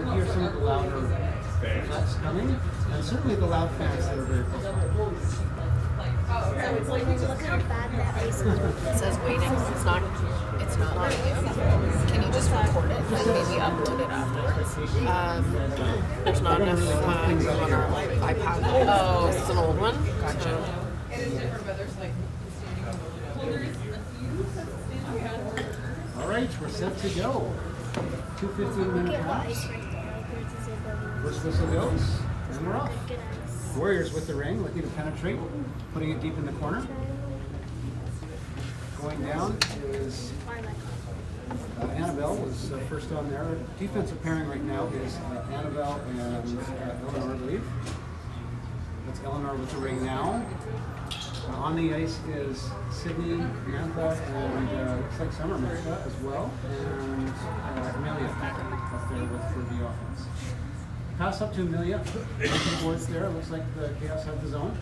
you hear some of the louder effects coming, and certainly the loud fans that are very close by. Look how bad that bass is. It says waiting. It's not loading you. Can you just record it and maybe upload it afterwards? There's not enough room on our iPad. Oh, this is an old one? Gotcha. All right, we're set to go. 2 15-minute halves. First whistle goes, and we're off. Warriors with the ring, looking to penetrate, putting it deep in the corner. Going down is Annabelle was first on there. Defensive pairing right now is Annabelle and Eleanor, I believe. That's Eleanor with the ring now. On the ice is Sydney, Mantha, and looks like Summer Meka as well, and Amelia up there for the offense. Pass up to Amelia. Boards there. It looks like the Chaos have the zone.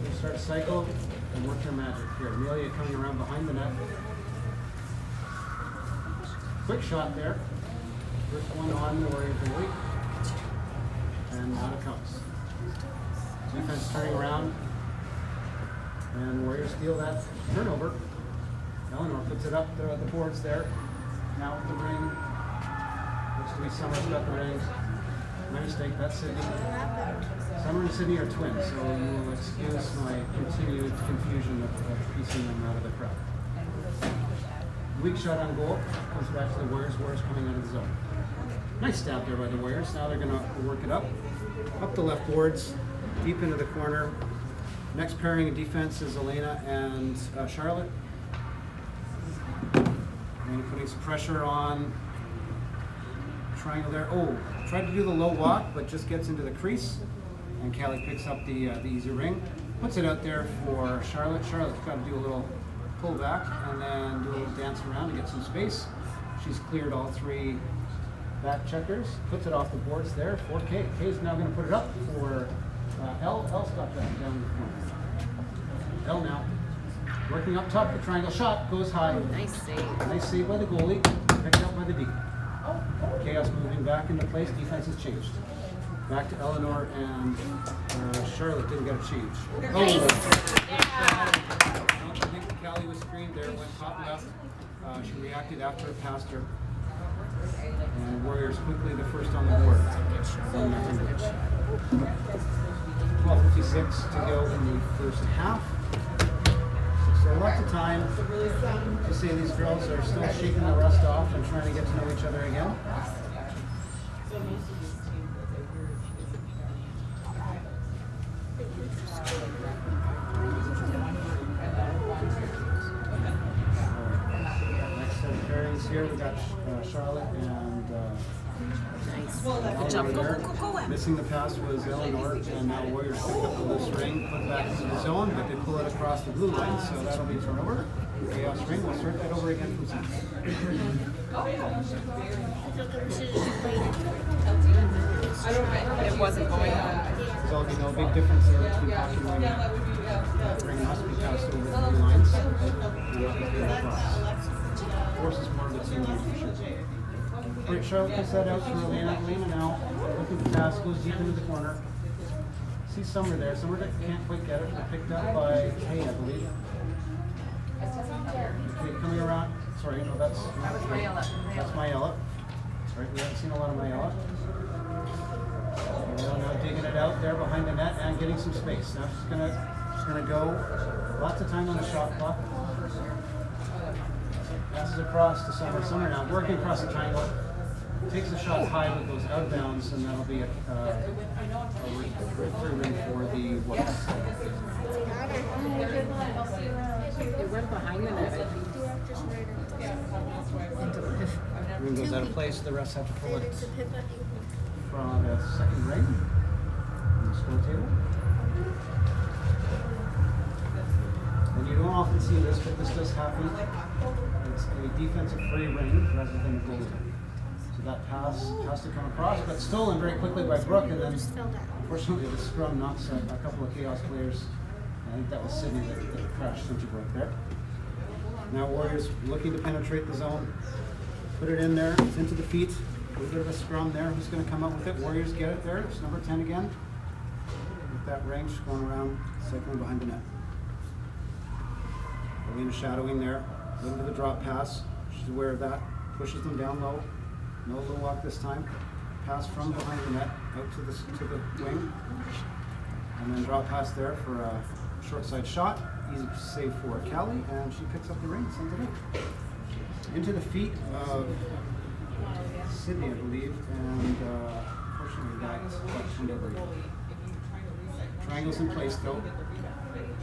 They start a cycle and work their magic here. Amelia coming around behind the net. Quick shot there. First one on the Warrior goalie. And out it comes. Defense turning around. And Warriors steal that turnover. Eleanor puts it up there at the boards there. Now with the ring. Looks to be Summer's got the ring. My mistake, that's Sydney. Summer and Sydney are twins, so you will excuse my continued confusion of piecing them out of the crowd. Weak shot on goal. Comes back to the Warriors. Warriors coming out of the zone. Nice stab there by the Warriors. Now they're going to work it up. Up the left boards. Deep into the corner. Next pairing in defense is Elena and Charlotte. And putting some pressure on. Triangle there. Oh, tried to do the low walk, but just gets into the crease. And Kayleigh picks up the easy ring. Puts it out there for Charlotte. Charlotte's got to do a little pull back and then do a little dance around to get some space. She's cleared all three back checkers. Puts it off the boards there for Kay. Kay's now going to put it up for L. L's got that down in the corner. L now. Working up top, the triangle shot goes high. Nice save. Nice save by the goalie. Picked up by the D. Chaos moving back into place. Defense has changed. Back to Eleanor and Charlotte didn't get a change. Oh! I think Callie was screened there. Went top left. She reacted after it passed her. And Warriors quickly the first on the board. 12:56 to go in the first half. So lots of time to say these girls are still shaking the rust off and trying to get to know each other again. Next set of pairings here, we got Charlotte and Good job. Go. missing the pass was Eleanor, and now Warriors pick up the loose ring, put it back into the zone, but they pull it across the blue line, so that'll be turnover. Chaos ring, we'll start that over again from center. It wasn't going on. There's all no big difference there between hockey and ring. Ring must be passed over the blue lines, and not be put across. Forces more of the team for sure. Right, Charlotte puts that out for Elena. Elena now looking to pass, goes deep into the corner. See Summer there. Summer can't quite get it. Picked up by Hay, I believe. Okay, coming around. Sorry, no, that's Mayella. That's Mayella. That's right, we haven't seen a lot of Mayella. Now digging it out there behind the net and getting some space. Now she's gonna go. Lots of time on the shot clock. Passes across to Summer. Summer now working across the triangle. Takes a shot high but goes out of bounds, and that'll be a breakthrough ring for the Warriors. It went behind the net, I think. Ring goes out of place. The refs have to pull it from the second ring on the score table. And you don't often see this, but this does happen. It's a defensive free ring rather than a goal. So that pass has to come across, but stolen very quickly by Brooke, and then unfortunately the scrum knocks a couple of Chaos players. I think that was Sydney that crashed into Brooke there. Now Warriors looking to penetrate the zone. Put it in there, it's into the feet. A little bit of a scrum there. Who's going to come up with it? Warriors get it there. It's number 10 again. With that range going around, cycling behind the net. Aréna shadowing there. A little bit of a drop pass. She's aware of that. Pushes them down low. No low walk this time. Pass from behind the net out to the wing. And then drop pass there for a short side shot. Easy save for Kayleigh, and she picks up the ring and sends it out. Into the feet of Sydney, I believe, and unfortunately that turned over. Triangles in place though.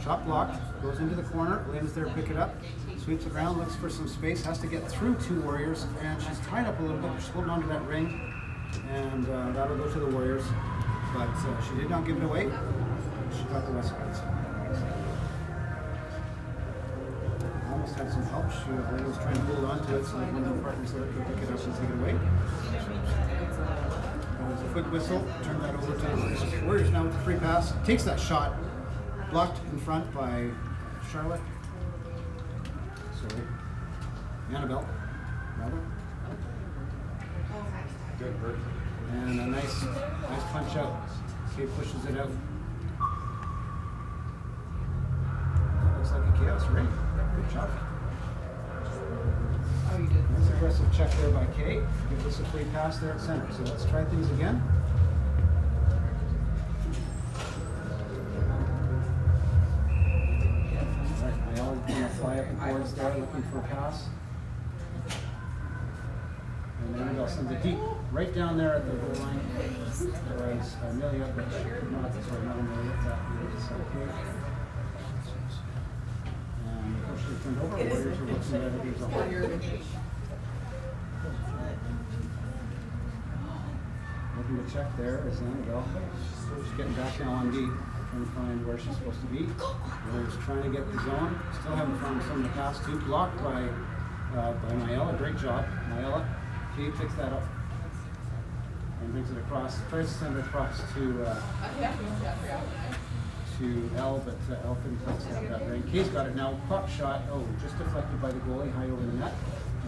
Shot blocked, goes into the corner. Elena's there to pick it up. Sweeps it around, looks for some space, has to get through two Warriors, and she's tied up a little bit. She's holding onto that ring, and that'll go to the Warriors. But she did not give it away. She got the west side. Almost had some help. Elena was trying to hold on to it so that one of the partners there could pick it up and take it away. That was a quick whistle. Turned that over to the Warriors. Warriors now with the free pass. Takes that shot. Blocked in front by Charlotte. Sorry. Annabelle. Rather. Good bird. And a nice punch out. Kay pushes it out. That looks like a chaos ring. Good job. Oh, you did. Nice aggressive check there by Kay. Gives us a free pass there at center. So let's try things again. Alright, Maliah going to fly up the boards there looking for a pass. And Annabelle sends it deep, right down there at the goal line. There was Maliah, but not Maliah, that was okay. And unfortunately turned over. Warriors are looking at it as a whole. Looking to check there is Annabelle. She's getting back now on D, trying to find where she's supposed to be. Warriors trying to get the zone. Still haven't found some of the pass too. Blocked by Maliah. Great job, Maliah. Kay picks that up and brings it across. Tries to send it across to Elle, but Elle couldn't touch that ring. Kay's got it now. Pop shot. Oh, just deflected by the goalie, high over the net,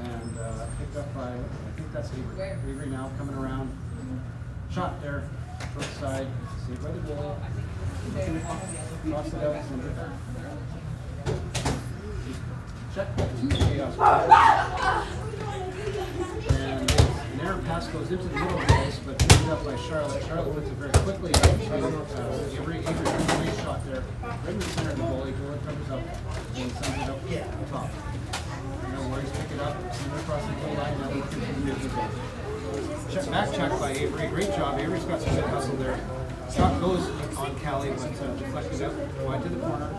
and picked up by I think that's Avery. Avery now coming around. Shot there, short side, saved by the goalie. Cross it out, sends it back. Check. Chaos. And an errant pass goes into the middle of the ice, but picked up by Charlotte. Charlotte puts it very quickly out to Avery. Avery has a nice shot there. Right in the center of the goalie. Goalie comes up and sends it up top. No worries, pick it up, send it across the goal line. Now we can continue to go. Back check by Avery. Great job. Avery's got some good hustle there. Shot goes on Kayleigh, but deflected out wide to the corner.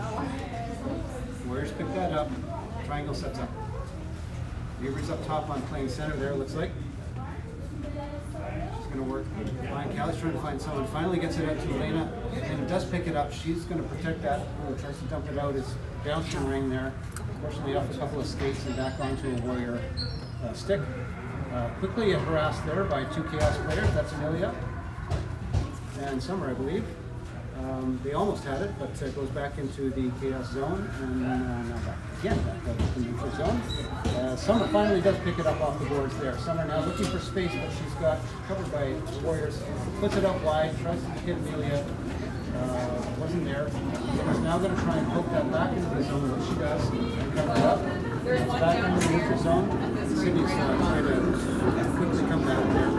Warriors pick that up. Triangle sets up. Avery's up top on playing center there, looks like. She's going to work. Kayleigh's trying to find someone. Finally gets it out to Aréna, and does pick it up. She's going to protect that. Tries to dump it out. It's bouncing ring there. Unfortunately, off a couple of skates and back onto a Warrior stick. Quickly harassed there by two Chaos players. That's Maliah and Summer, I believe. They almost had it, but it goes back into the Chaos zone, and now back again back into the neutral zone. Summer finally does pick it up off the boards there. Summer now looking for space, but she's got covered by the Warriors. Puts it up wide, tries to hit Maliah. Wasn't there. Summer's now going to try and poke that back into the zone, which she does, and cover it up. It's back into the neutral zone. Sydney's trying to quickly come back there.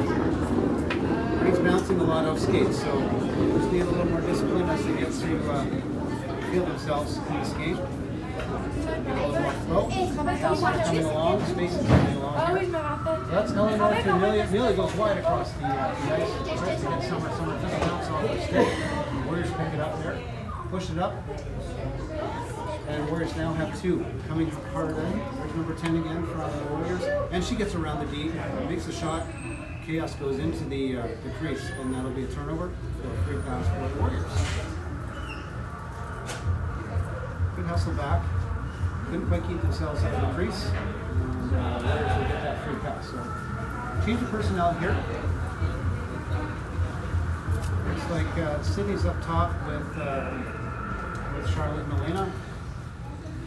He's bouncing a lot off skates, so just need a little more discipline as they get to feel themselves in the skate. Get a little more flow. Passes are coming along, space is coming along here. So that's Eleanor to Maliah. Maliah goes wide across the ice. Tries to get Summer. Summer doesn't bounce off the stick. The Warriors pick it up there. Push it up. And Warriors now have two coming hard in. There's number 10 again from the Warriors. And she gets around the D, makes a shot. Chaos goes into the crease, and that'll be a turnover for a free pass for the Warriors. Good hustle back. Couldn't quite keep themselves out of the crease. And Warriors will get that free pass. So change of personnel here. Looks like Sydney's up top with Charlotte and Aréna.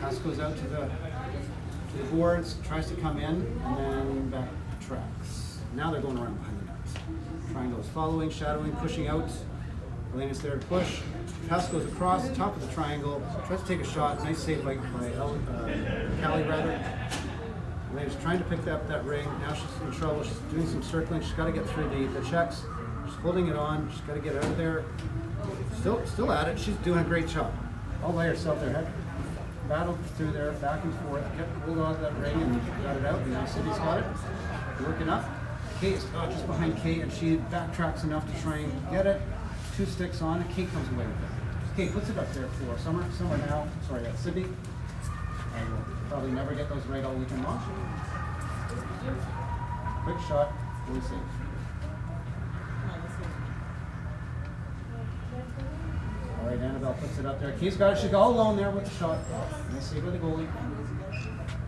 Pass goes out to the boards, tries to come in, and then back tracks. Now they're going around behind the net. Triangle is following, shadowing, pushing out. Elena's there to push. Pass goes across, top of the triangle. Tries to take a shot. Nice save by Kayleigh rather. Elena's trying to pick up that ring. Now she's in trouble. She's doing some circling. She's got to get through the checks. She's holding it on. She's got to get out of there. Still at it. She's doing a great job. All by herself there. Heck, battled through there, back and forth. Kept holding on to that ring and got it out. And now Sydney's got it. Working up. Kate is just behind Kate, and she backtracks enough to try and get it. 2 sticks on, and Kate comes away with it. Kate puts it up there for Summer now. Sorry, that's Sydney. I will probably never get those right all weekend long. Quick shot, really safe. All right, Annabelle puts it up there. Kate's got it. She's all alone there with the shot. Nice save by the goalie.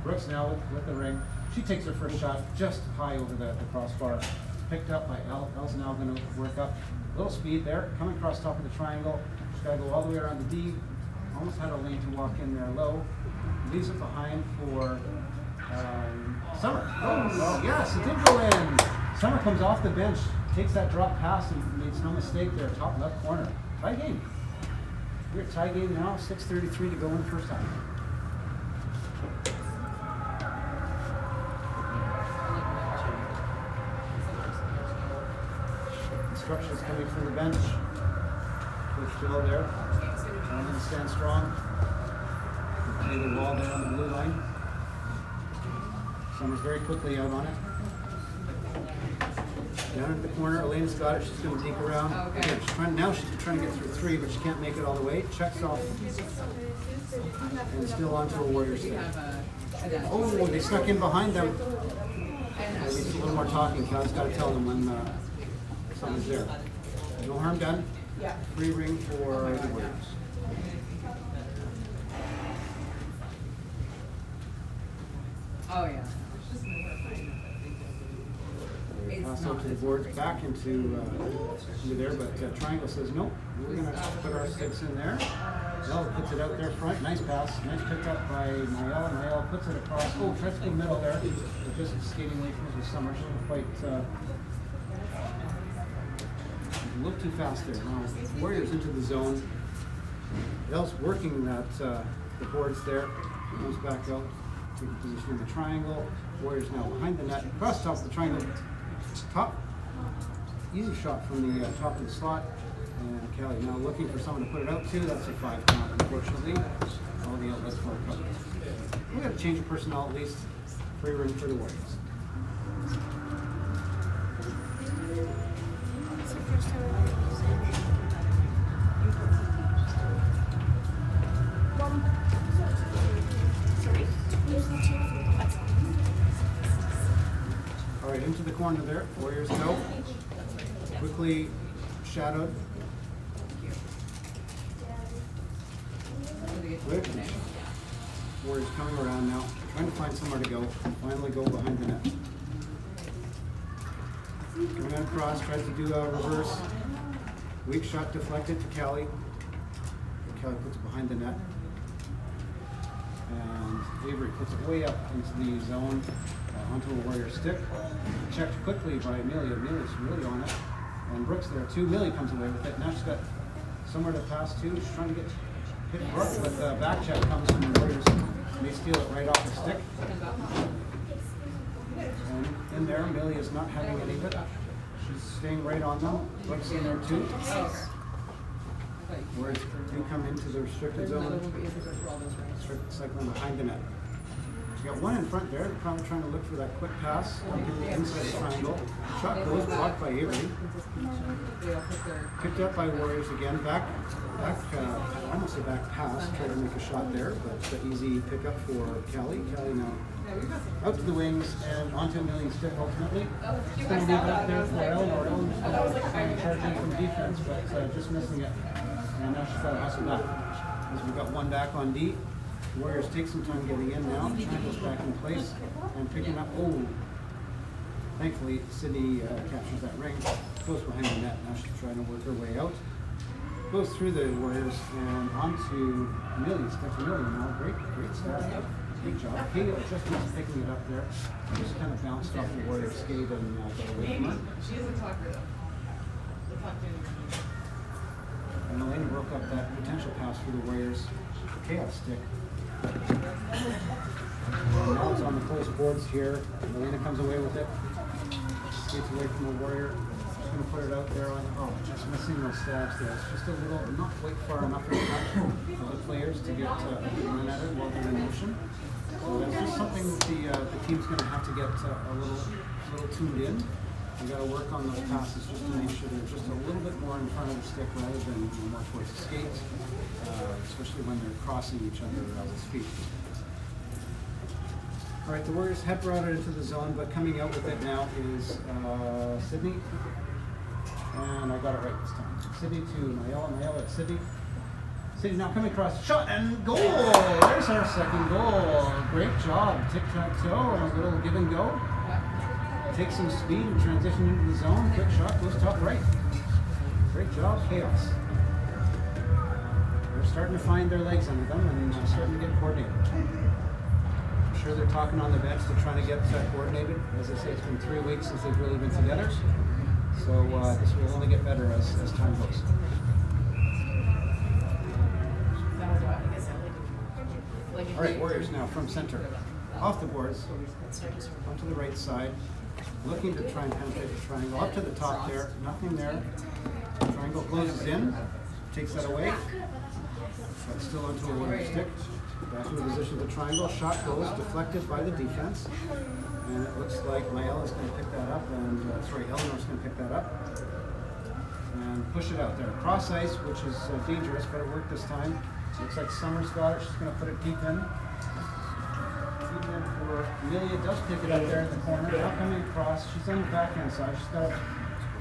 Brooks now with the ring. She takes her first shot just high over the crossbar. Picked up by Elle. Elle's now going to work up. A little speed there. Coming across top of the triangle. She's got to go all the way around the D. Almost had a lane to walk in there low. Leaves it behind for Summer. Oh, yes, it did go in. Summer comes off the bench, takes that drop pass, and makes no mistake there, top left corner. Tie game. We're at tie game now. 6:33 to go in the first half. Instructions coming from the bench. Coach Phil there. Trying to stand strong. Play the wall there on the blue line. Summer's very quickly out on it. Down at the corner, Elena's got it. She's going to deke around. Again, she's trying to get through 3, but she can't make it all the way. Checks off. And still onto a Warriors stick. Oh, they snuck in behind them. Maybe it's a little more talking. Cal's got to tell them when someone's there. No harm done. Free ring for the Warriors. Oh yeah. Pass out to the board, back into there, but Triangle says no. We're going to put our sticks in there. Elle puts it out there front. Nice pass. Nice pick up by Maliah. Maliah puts it across. Oh, tries to go middle there. But just skating away from his Summer. She'll quite a little too fast there. Now Warriors into the zone. Elle's working that the boards there. Comes back out. Taking position in the triangle. Warriors now behind the net. Across top of the triangle. Top. Easy shot from the top of the slot. And Kayleigh now looking for someone to put it out to. That's a 5 count, unfortunately. All the outlets for a couple. We got to change of personnel at least. Free room for the Warriors. It's the first time I've All right, into the corner there. Warriors go. Quickly shadowed. Quick. Warriors coming around now. Trying to find somewhere to go. Finally go behind the net. Coming on across, tries to do a reverse. Weak shot deflected to Kayleigh. Kayleigh puts it behind the net. And Avery puts it way up into the zone. Onto a Warrior stick. Checked quickly by Amelia. Amelia's really on it. And Brooks there too. Millie comes away with it. Now she's got somewhere to pass to. She's trying to get hit Brooks, but the back check comes from the Warriors. They steal it right off the stick. And in there, Amelia is not having any of it. She's staying right on them. Brooks in there too. Warriors do come into the restricted zone. Cycling behind the net. You got one in front there, probably trying to look for that quick pass inside the triangle. Shot goes, blocked by Avery. Picked up by Warriors again. Back, almost a back pass. Tried to make a shot there, but the easy pickup for Kayleigh. Kayleigh now out to the wings and onto Amelia's stick ultimately. It's going to leave it up there for Elle, or Elle charging from defense, but just missing it. And now she's got to hustle back. As we've got one back on D. Warriors take some time getting in now. Triangle's back in place and picking up. Oh, thankfully Sydney captures that ring. Goes behind the net. Now she's trying to work her way out. Goes through the Warriors and onto Amelia. Steps Amelia now. Great start. Good job. Kayleigh just was picking it up there. Just kind of bounced off the Warrior's skate and got away from her. She is a talker though. The talk And Elena broke up that potential pass for the Warriors. Chaos stick. And now it's on the close boards here. Elena comes away with it. Skates away from the Warrior. Just going to put it out there on, oh, just missing those stabs there. It's just a little, not quite far enough in front of the players to get a good run at it while they're in motion. So that's just something that the team's going to have to get a little tuned in. You got to work on those passes just to make sure they're just a little bit more in front of the stick rather than more towards the skates, especially when they're crossing each other with feet. All right, the Warriors have brought it into the zone, but coming out with it now is Sydney. And I got it right this time. Sydney to Maliah at Sydney. Sydney now coming across, shot and goal! There's our second goal. Great job. Tic-tac-toe and a little give and go. Take some speed and transition into the zone. Quick shot goes top right. Great job, Chaos. They're starting to find their legs under them and starting to get coordinated. I'm sure they're talking on the bench. They're trying to get coordinated. As I say, it's been 3 weeks since they've really been together. So this will only get better as time goes. All right, Warriors now from center. Off the boards, onto the right side. Looking to try and penetrate the triangle. Up to the top there, nothing there. Triangle closes in, takes that away. But still onto a Warrior stick. Back to the position of the triangle. Shot goes, deflected by the defense. And it looks like Maliah's going to pick that up, and Eleanor's going to pick that up. And push it out there. Cross ice, which is dangerous, but it worked this time. Looks like Summer's got it. She's going to put it deep in. For Amelia does pick it up there in the corner. Now coming across, she's on the backhand side. She's got to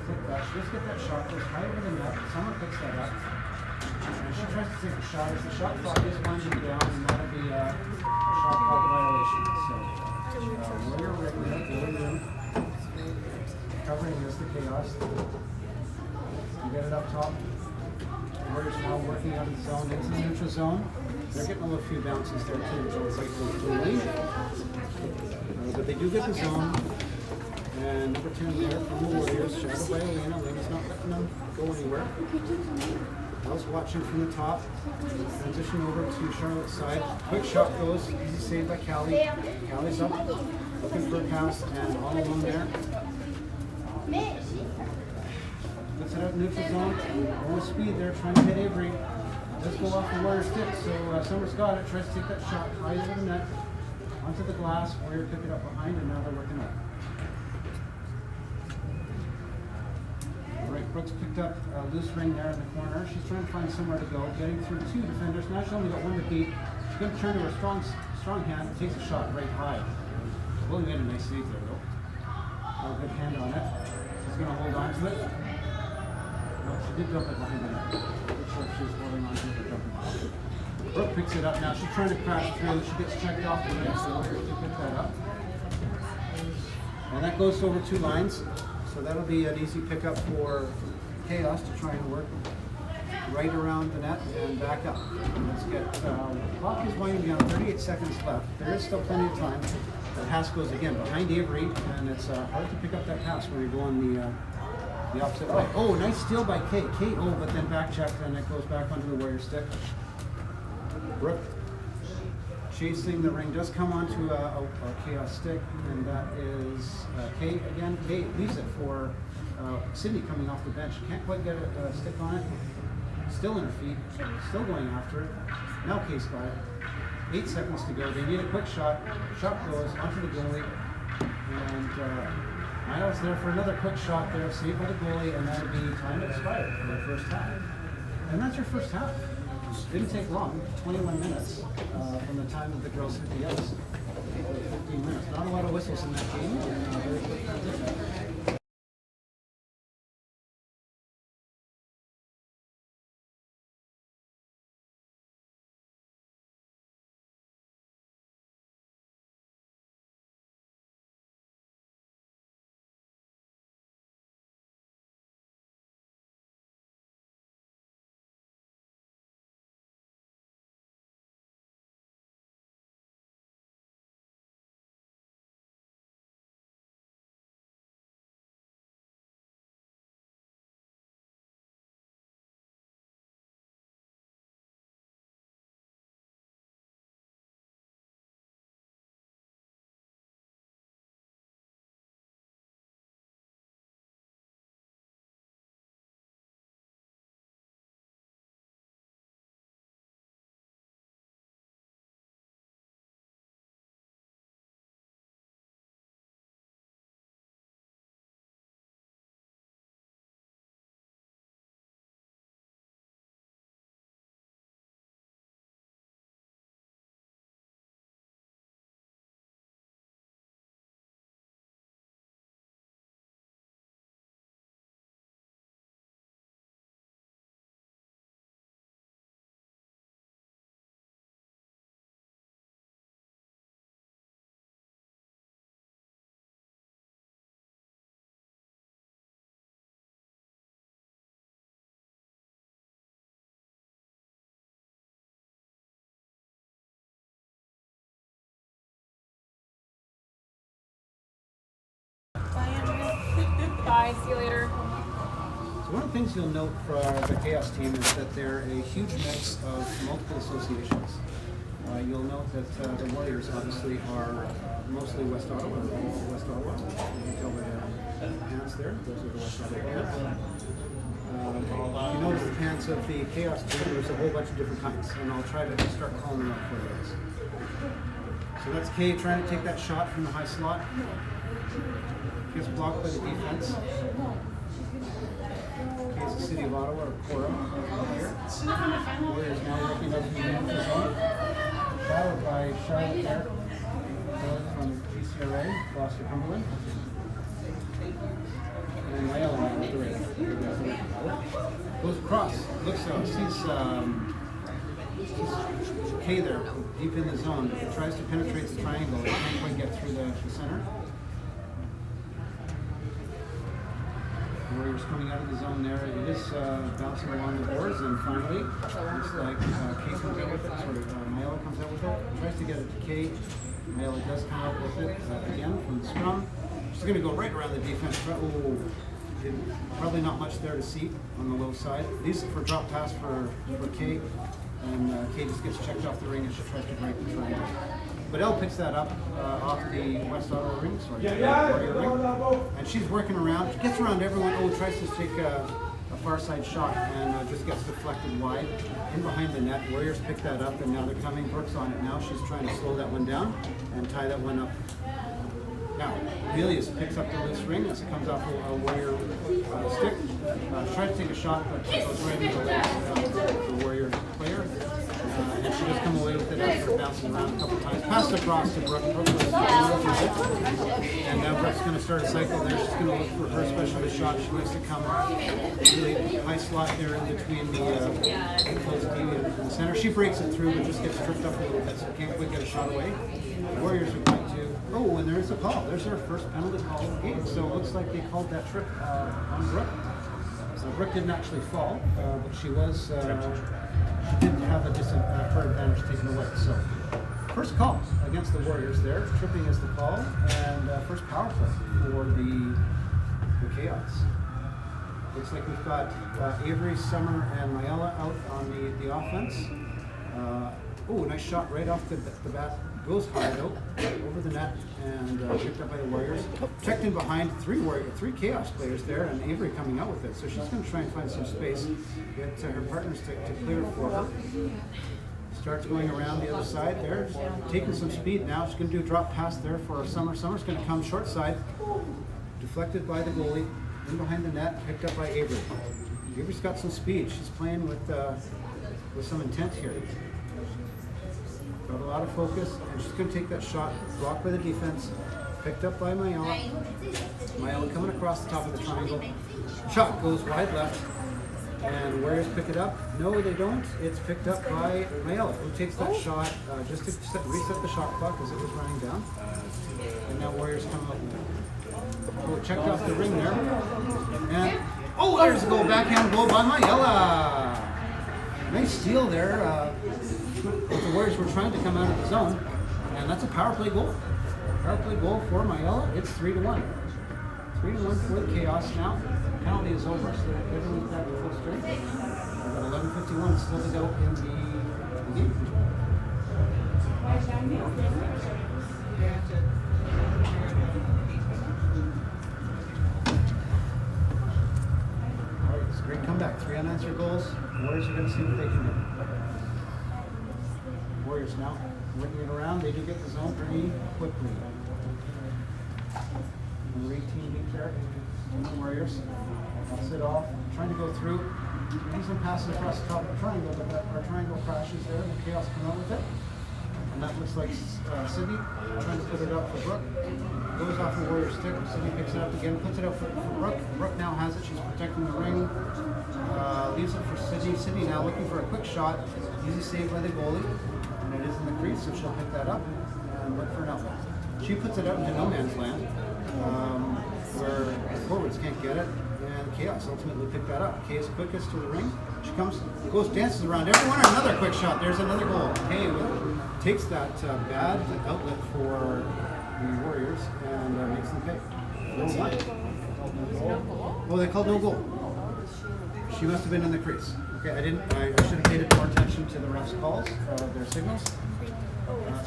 flip that. She does get that shot, goes high over the net. Summer picks that up. And she tries to take a shot. As the shot clock is winding down, and that'll be a shot clock violation. So, Warrior right there, going in. Covering is the Chaos. You get it up top. Warriors now working out of the zone into the neutral zone. They're getting a little few bounces there too, which looks like they're doing. But they do get the zone. And number 10 there from the Warriors, shadowed by Aréna. Lena's not letting them go anywhere. Bell's watching from the top. Transition over to Charlotte's side. Quick shot goes, easy save by Kayleigh. Kayleigh's up, looking for a pass, and all alone there. Puts it out in neutral zone. Going with speed there, trying to hit Avery. Does go off the Warrior stick, so Summer's got it. Tries to take that shot high over the net. Onto the glass. Warrior pick it up behind, and now they're working up. All right, Brooks picked up a loose ring there in the corner. She's trying to find somewhere to go. Getting through 2 defenders. Now she's only got 1 to beat. She's going to turn to her strong hand. Takes a shot right high. Well, we made a nice save there, though. Got a good hand on it. She's going to hold on to it. No, she did dump it behind the net. Not sure if she was holding on to it or dumping it. Brooke picks it up now. She's trying to crash through. She gets checked off the net, so we're going to pick that up. And that goes over 2 lines. So that'll be an easy pickup for Chaos to try and work right around the net and back up. Let's get, the clock is winding down, 38 seconds left. There is still plenty of time. The pass goes again behind Avery, and it's hard to pick up that pass when you're going the opposite way. Oh, nice steal by Kate. But then back checked, and it goes back onto the Warrior stick. Brooke chasing the ring, does come onto a Chaos stick, and that is Kate again. Kate leaves it for Sydney coming off the bench. Can't quite get a stick on it. Still in her feet, still going after it. Now Kate's got it. 8 seconds to go. They need a quick shot. Shot goes onto the goalie, and Miles there for another quick shot there, saved by the goalie, and that'll be time expired for the first half. And that's your first half. Didn't take long, 21 minutes from the time that the girls hit the ice. 15 minutes. Not a lot of whistles in that game. Very quick transition. Bye. See you later. So one of the things you'll note for the Chaos team is that they're a huge mix of multiple associations. You'll note that the Warriors obviously are mostly West Ottawa, all West Ottawa. You can tell by the pants there, those are the West Ottawa pants. If you notice the pants of the Chaos team, there's a whole bunch of different kinds, and I'll try to start calling them out for you guys. So that's Kay trying to take that shot from the high slot. Gets blocked by the defense. Kay's the City of Ottawa, or Cora, here. Warriors now working up the neutral zone. Followed by Charlotte there, from GCRA, Gloucester Cumberland. And Maliah with the ring. Goes across, looks sees Kay there, deep in the zone. Tries to penetrate the triangle, it can't quite get through the center. Warriors coming out of the zone there. It is bouncing along the boards, and finally, looks like Kay comes out with it, sort of Maliah comes out with it. Tries to get it to Kay. Maliah does come out with it again from the scrum. She's going to go right around the defense. Oh, probably not much there to see on the low side. These are for drop pass for Kay, and Kay just gets checked off the ring and she tries to break the triangle. But Elle picks that up off the West Ottawa ring, Warrior ring, and she's working around. She gets around everyone. Oh, tries to take a far side shot and just gets deflected wide in behind the net. Warriors pick that up, and now they're coming. Brooks on it now. She's trying to slow that one down and tie that one up. Now, Elias picks up the loose ring as it comes off a Warrior stick. Tries to take a shot, but it goes right into the legs of the Warrior player. And she does come away with it after bouncing around a couple times. Pass across to Brooke. Brooke was and now Brooke's going to start a cycle there. She's going to look for her specialist shot. She likes to come really high slot there in between the closed D and the center. She breaks it through, but just gets tripped up a little bit, so can't quite get a shot away. The Warriors are going to. Oh, and there's a call. There's their first penalty call of the game. So it looks like they called that trip on Brooke. So Brooke didn't actually fall, but she was. She did have her advantage taken away. So first call against the Warriors there. Tripping is the call, and first power play for the Chaos. Looks like we've got Avery, Summer, and Maliah out on the offense. Oh, nice shot right off the bat. Goes high though, over the net, and picked up by the Warriors. Checked in behind three Chaos players there, and Avery coming out with it. So she's going to try and find some space, get her partners to clear it for her. Starts going around the other side there, taking some speed now. She's going to do a drop pass there for Summer. Summer's going to come short side, deflected by the goalie, in behind the net, picked up by Avery. Avery's got some speed. She's playing with some intent here. Got a lot of focus, and she's going to take that shot, blocked by the defense, picked up by Maliah. Maliah coming across the top of the triangle. Shot goes wide left, and Warriors pick it up. No, they don't. It's picked up by Maliah, who takes that shot just to reset the shot clock as it was running down. And now Warriors come up. Oh, checked off the ring there. And, oh, there's a goal, backhand goal by Maliah. Nice steal there. But the Warriors were trying to come out of the zone, and that's a power play goal. Power play goal for Maliah. It's 3-1. 3-1 for the Chaos now. Penalty is over, so they're going to back to full strength. We've got 11:51 still to go in the game. All right, it's a great comeback. 3 unanswered goals. The Warriors are going to see what they can do. Warriors now working it around. They do get the zone pretty quickly. Number 18 deep there from the Warriors. That's it off. Trying to go through. Getting some passes across the top of the triangle, but our triangle crashes there, and the Chaos come out with it. And that looks like Sydney trying to put it up for Brooke. Goes off the Warrior stick. Sydney picks it up again, puts it up for Brooke. Brooke now has it. She's protecting the ring. Leaves it for Sydney. Sydney now looking for a quick shot. Easy save by the goalie. And it is in the crease, so she'll pick that up and look for an outlet. She puts it out into no man's land, where the forwards can't get it, and Chaos ultimately pick that up. Kay is quickest to the ring. She comes, goes, dances around everyone. Another quick shot. There's another goal. Kay takes that bad outlet for the Warriors and makes them pay. 4-1. Oh, they called no goal. She must have been in the crease. Okay, I should have paid more attention to the refs' calls, their signals.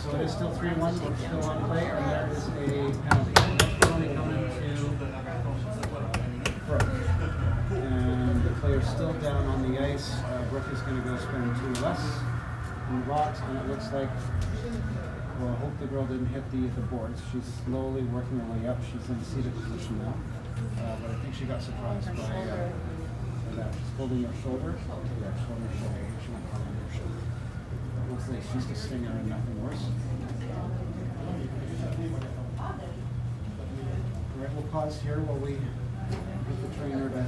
So it is still 3-1, we're still on play, and there is a penalty. Penalty coming to Brooke. And the player's still down on the ice. Brooke is going to go spend 2 less in the box, and it looks like, well, I hope the girl didn't hit the boards. She's slowly working her way up. She's in a seated position now. But I think she got surprised by that. She's holding her shoulder. Yeah, shoulder. She went on her shoulder. Hopefully it's just a stinger and nothing worse. Alright, we'll pause here while we get the trainer to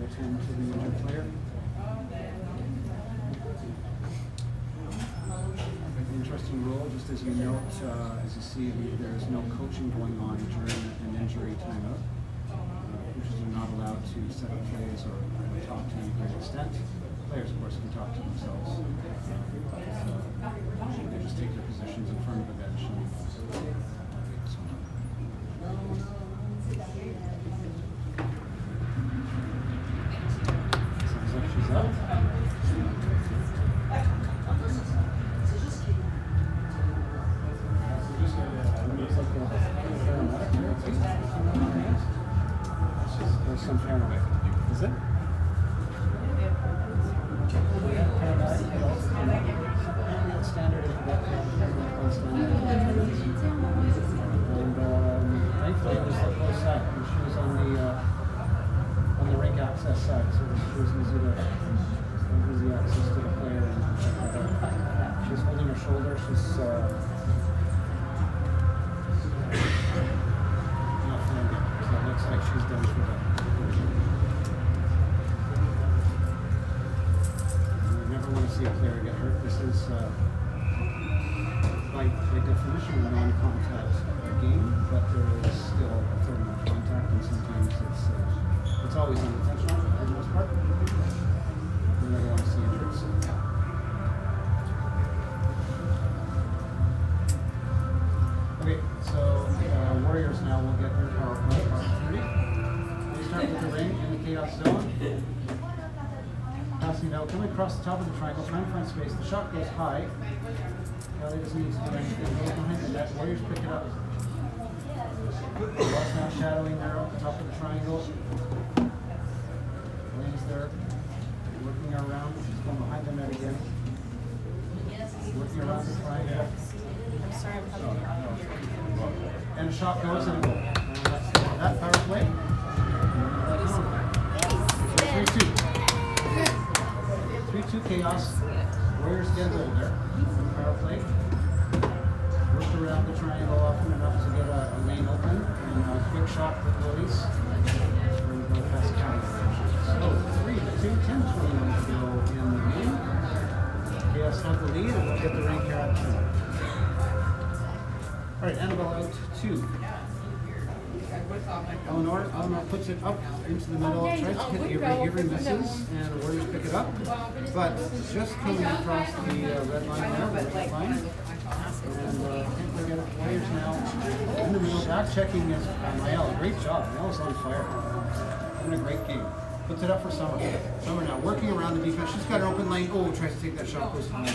attend to the injured player. Interesting rule, just as you note, as you see, there is no coaching going on during an injury timeout. Coaches are not allowed to set up plays or talk to any great extent. Players, of course, can talk to themselves. They just take their positions in front of the bench. Sounds like she's out. There's some paramedic. Is it? Standard is that standard. And thankfully it was the close side. And she was on the rink access side, so it was easy access to the player. And she's holding her shoulder. She's not feeling good. So it looks like she's done for that. See a player get hurt. This is by definition a non-contact game, but there is still a fair amount of contact, and sometimes it's always unintentional for the most part. You never want to see injuries. Okay, so Warriors now will get their power play opportunity. They start with the ring in the chaos zone. Passing it out, coming across the top of the triangle, trying to find space. The shot goes high. Kayleigh doesn't need to do anything. Goes behind the net. Warriors pick it up. Ball's now shadowing there at the top of the triangle. Lane's there, working around. She's going behind the net again. Working around the triangle. I'm sorry, I'm coming here. And a shot goes and a goal. And that's that power play. 3-2. 3-2 chaos. Warriors get a goal there. Power play. Worked around the triangle often enough to get a lane open. And a quick shot for the goalies. We're going to go past Kayleigh. So 3-2, 10-21 to go in the game. Chaos have the lead and we'll get the ring here at 2. Alright, Annabelle out 2. Eleanor puts it up into the middle, tries to hit Avery misses, and the Warriors pick it up. But just coming across the red line there, the red line. And I think we get Warriors now in the middle. Back checking is Maliah. Great job. Maliah's on fire. Having a great game. Puts it up for Summer. Summer now working around the defense. She's got an open lane. Oh, tries to take that shot, goes high.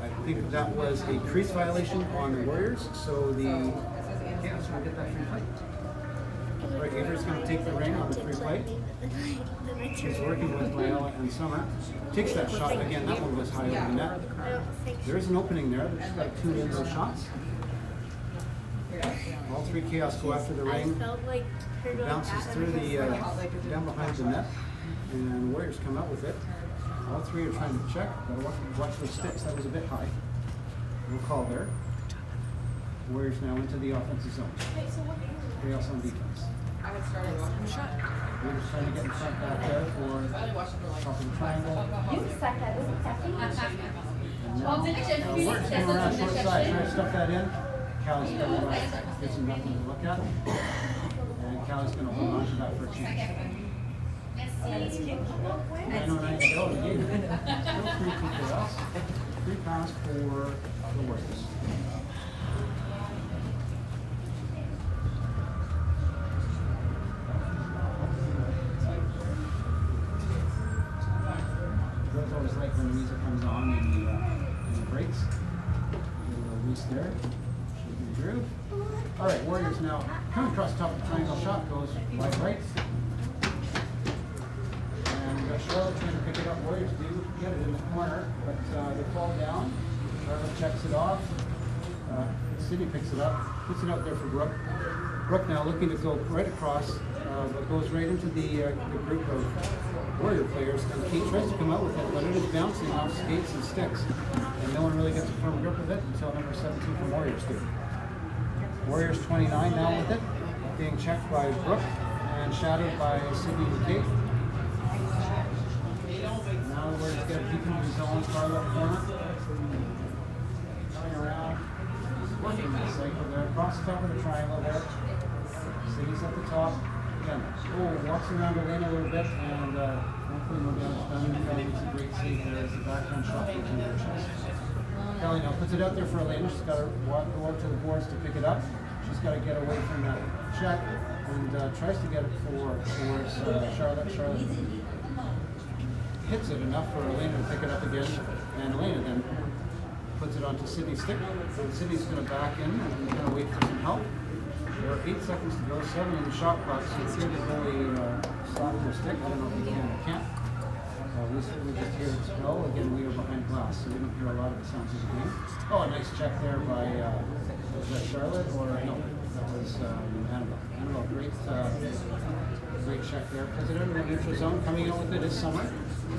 I think that was a crease violation on the Warriors, so the Chaos will get that free play. Right, Avery's going to take the ring on the free play. She's working with Maliah and Summer. Takes that shot again. That one was high over the net. There is an opening there. They've just got to tune in those shots. All 3 Chaos go after the ring. It bounces through the down behind the net, and Warriors come out with it. All 3 are trying to check. Gotta watch those sticks. That was a bit high. No call there. Warriors now into the offensive zone. Chaos on defense. Warriors trying to get in front back there for top of the triangle. And now Warriors coming around short side, trying to stuff that in. Kayleigh's got the right. Gives him nothing to look at. And Kayleigh's going to hold on to that for a chance. 9:09 to go in the game. Still 3-2 Chaos. 3 pounds for the Warriors. across the top of the triangle, shot goes wide right. And Charlotte trying to pick it up. Warriors do get it in the corner, but they fall down. Charlotte checks it off. Sydney picks it up, puts it out there for Brooke. Brooke now looking to go right across, but goes right into the group of Warrior players. And Kate tries to come out with it, but it is bouncing off skates and sticks. And no one really gets a firm grip of it until number 17 from Warriors do. Warriors 29 now with it, being checked by Brooke and shadowed by Sydney and Kate. Now the Warriors get deep into the zone, far left corner. Coming around, working the cycle there, across the top of the triangle there. Sydney's at the top. Again, walks around Aréna a little bit, and hopefully no damage done. Kayleigh makes a great save there as the backhand shot goes into her chest. Kayleigh now puts it out there for Aréna. She's got to go out to the boards to pick it up. She's got to get away from that check and tries to get it towards Charlotte. Charlotte hits it enough for Aréna to pick it up again, and Aréna then puts it onto Sydney's stick. And Sydney's going to back in and going to wait for some help. There are 8 seconds to go, 7 in the shot clock, so it's here to really slap her stick. I don't know if you can or can't. We just hear it go. Again, we are behind glass, so we don't hear a lot of the sounds of the game. Oh, a nice check there by, was that Charlotte or no? That was Annabelle. Annabelle, great check there. Puts it into the neutral zone. Coming in with it is Summer.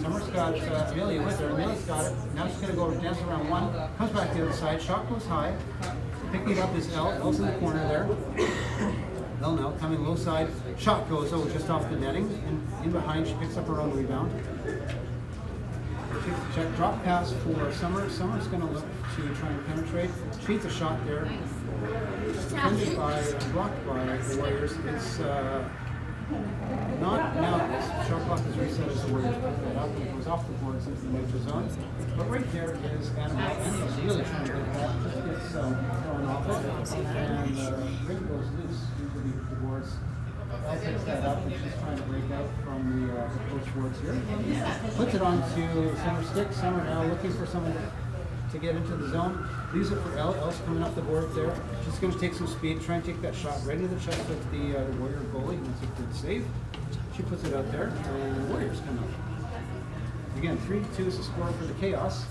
Summer's got Amelia with her. Amelia's got it. Now she's going to go dance around one. Comes back to the other side. Shot goes high. Picking it up is Elle. Elle's in the corner there. Elle now coming low side. Shot goes just off the netting. And in behind, she picks up her own rebound. Takes the check. Drop pass for Summer. Summer's going to look to try and penetrate. She needs a shot there. Defended by, blocked by the Warriors. It's not now. This shot clock is reset as the Warriors pick that up. It goes off the boards into the neutral zone. But right there is Annabelle. Annabelle's really trying to get that. Just gets thrown off it. And Ring goes loose into the boards. Elle picks that up and she's trying to break out from the coach boards here. Puts it onto Summer's stick. Summer now looking for someone to get into the zone. Leaves it for Elle. Elle's coming up the board there. She's going to take some speed, try and take that shot right into the chest of the Warrior goalie. That's a good save. She puts it out there, and the Warriors come out. Again, 3-2 is the score for the Chaos.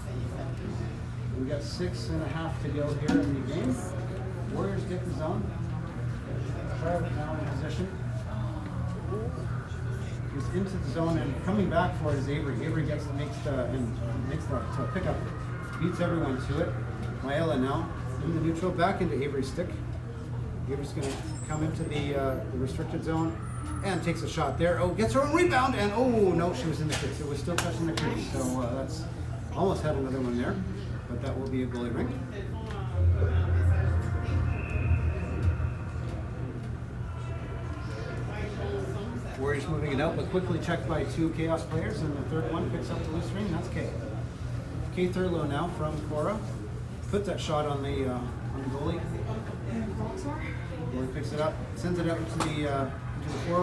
We got 6.5 to go here in the game. Warriors get the zone. Charlotte now in position. Is into the zone, and coming back for it is Avery. Avery makes the pickup. Beats everyone to it. Maliah now in the neutral, back into Avery's stick. Avery's going to come into the restricted zone and takes a shot there. Oh, gets her own rebound, and oh no, she was in the crease. It was still touching the crease, so that's almost had another one there, but that will be a goalie ring. Warriors moving it out, but quickly checked by 2 Chaos players, and the third one picks up the loose ring, and that's Kay. Kay Thurlow now from Cora. Puts that shot on the goalie. Goalie picks it up, sends it out to the floor.